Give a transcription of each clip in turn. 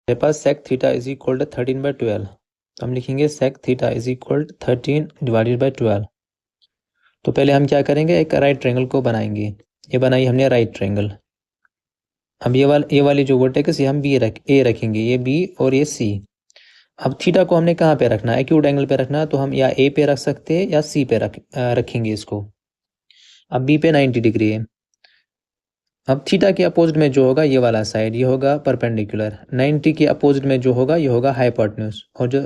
मेरे पास sec theta is equal to 13/12, तो हम लिखेंगे sec थीटा इज इक्वल 13/12। तो पहले हम क्या करेंगे, एक राइट ट्रायंगल को बनाएंगे। ये बनाई हमने राइट ट्रायंगल। अब ये वाली जो वर्टेक्स ये हम ए रखेंगे, ये बी और ये सी। अब थीटा को हमने कहाँ पे रखना है, एक्यूट एंगल पे रखना है, तो हम या ए पे रख सकते हैं या सी पे रखेंगे इसको। अब बी पे 90 डिग्री है। अब थीटा के अपोजिट में जो होगा ये वाला साइड, ये होगा परपेंडिकुलर। 90 के अपोजिट में जो होगा ये होगा हाइपोटेन्यूज, और जो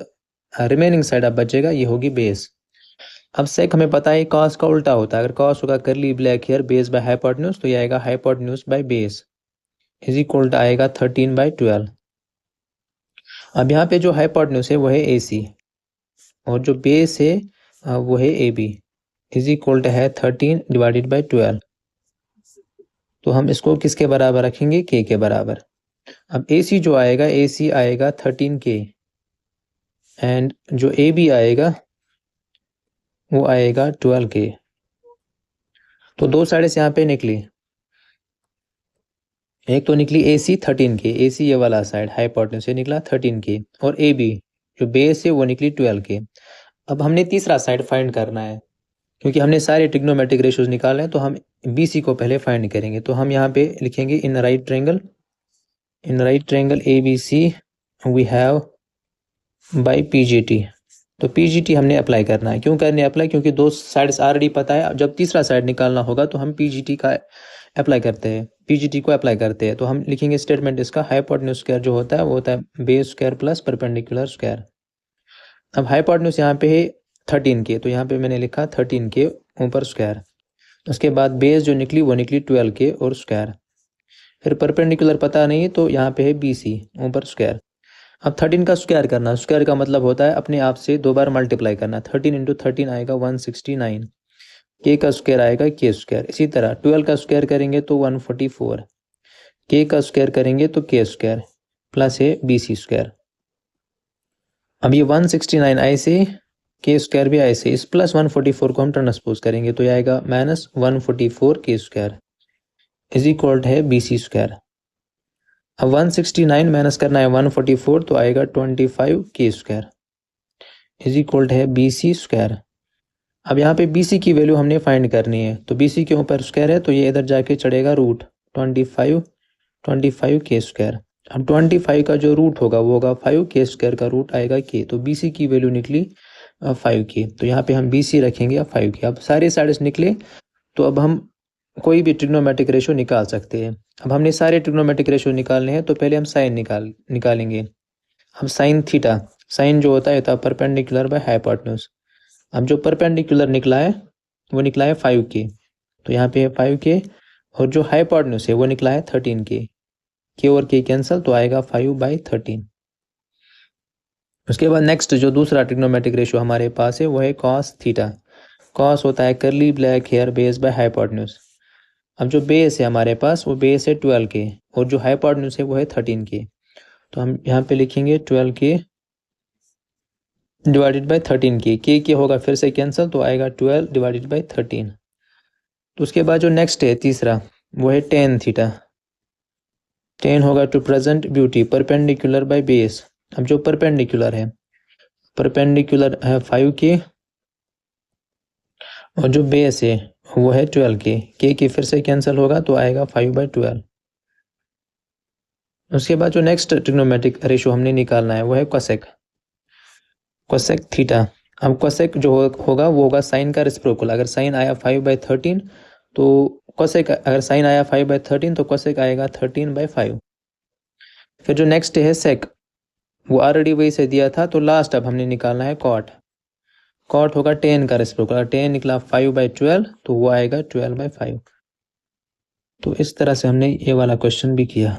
रिमेनिंग साइड अब बचेगा ये होगी बेस। अब सेक हमें पता है कॉस का उल्टा होता है, अगर कॉस होगा curly black hair base by hypotenuse, तो ये आएगा hypotenuse by base is equal to आएगा 13/12। अब यहाँ पे जो हाइपोटेन्यूज है वो है ए सी, और जो बेस है वो है A B, is equal to है 13/12। तो हम इसको किसके बराबर रखेंगे, के बराबर। अब ए सी जो आएगा, ए सी आएगा 13K, एंड जो ए बी आएगा वो आएगा 12K। तो दो साइड्स यहाँ पे निकली, एक तो निकली ए सी 13K, ए सी ये वाला साइड हाइपोटेन्यूज से निकला 13K, और ए बी जो बेस है वो निकली 12K। अब हमने तीसरा साइड फाइंड करना है, क्योंकि हमने सारे ट्रिग्नोमेट्रिक रेशियोज निकाले हैं, तो हम बी सी को पहले फाइंड करेंगे। तो हम यहाँ पे लिखेंगे in right triangle A B C we have by P G T. तो पी जी टी हमने अप्लाई करना है। क्यों करने अप्लाई, क्योंकि दो साइड्स ऑलरेडी पता है। जब तीसरा साइड निकालना होगा तो हम पी जी टी का अप्लाई करते हैं, पी जी टी को अप्लाई करते हैं। तो हम लिखेंगे स्टेटमेंट इसका, हाइपोटेन्यूज स्क्वायर जो होता है वो होता है base square plus perpendicular square. अब हाइपोटेन्यूज यहाँ पे है 13K, तो यहाँ पे मैंने लिखा 13K ऊपर स्क्वायर। उसके बाद बेस जो निकली वो निकली 12K और स्क्वायर। फिर परपेंडिकुलर पता नहीं, तो यहाँ पे है बी सी ऊपर स्क्वायर। अब 13 का स्क्वायर करना, स्क्वायर का मतलब होता है अपने आप से दो बार मल्टीप्लाई करना। 13 इंटू 13 आएगा 169, के का स्क्वायर आएगा के स्क्वायर। इसी तरह 12 का स्क्वायर करेंगे तो 144, के का स्क्वायर करेंगे तो के स्क्वायर प्लस है बी सी स्क्वायर। अब ये 169 ऐसे, के स्क्वायर भी ऐसे, इस प्लस 144 को हम ट्रांसपोज करेंगे तो ये आएगा माइनस 144 के स्क्वायर इज इक्वल है बी सी स्क्वायर। अब 169 माइनस करना है 144, तो आएगा 25 के स्क्वायर इज इक्वल है बी सी स्क्वायर। अब यहाँ पे बी सी की वैल्यू हमने फाइंड करनी है, तो बी सी के ऊपर स्क्वायर है तो ये इधर जाके चढ़ेगा रूट 25 के स्क्वायर। अब 25 का जो रूट होगा वो होगा 5 के स्क्वायर का रूट आएगा के, तो बी सी की वैल्यू निकली 5K। तो यहाँ पे हम बी सी रखेंगे अब 5K। अब सारे साइड्स निकले, तो अब हम कोई भी ट्रिग्नोमेट्रिक रेशियो निकाल सकते हैं। अब हमने सारे ट्रिग्नोमेट्रिक रेशियो निकालने हैं, तो पहले हम साइन निकालेंगे। अब साइन थीटा, साइन जो होता है परपेंडिकुलर बाय हाइपोटेन्यूज। अब जो परपेंडिकुलर निकला है वो निकला है 5K, तो यहाँ पे है 5K, और जो हाइपोटेन्यूज है वो निकला है 13K। के और के कैंसिल, तो आएगा 5/13। उसके बाद नेक्स्ट जो दूसरा ट्रिग्नोमेट्रिक रेशियो हमारे पास है वो है कॉस थीटा। कॉस होता है curly black hair base by hypotenuse. अब जो बेस है हमारे पास वो बेस है 12K, और जो हाइपोटेन्यूज है वो है 13K। तो हम यहाँ पे लिखेंगे 12K डिवाइडेड बाय 13K। के होगा फिर से कैंसिल, तो आएगा 12 डिवाइडेड बाय 13। तो उसके बाद जो नेक्स्ट है तीसरा वो है टेन थीटा। टेन होगा to present beauty perpendicular by base. अब जो परपेंडिकुलर है है 5K, और जो बेस है वो है 12K। के फिर से कैंसिल होगा तो आएगा 5/12। उसके बाद जो नेक्स्ट ट्रिग्नोमेट्रिक रेशियो हमने निकालना है वो है कोसेक थीटा। अब कोसेक जो होगा वो होगा साइन का रेसिप्रोकल। अगर साइन आया 5/13, तो कोसेक, अगर साइन आया 5/13 तो कोसेक आएगा 13/5। फिर जो नेक्स्ट है सेक, वो ऑलरेडी वही से दिया था, तो लास्ट अब हमने निकालना है कॉट होगा टेन का रेसिप्रोकल। अगर टेन निकला 5/12 तो वो आएगा 12/5। तो इस तरह से हमने ये वाला क्वेश्चन भी किया।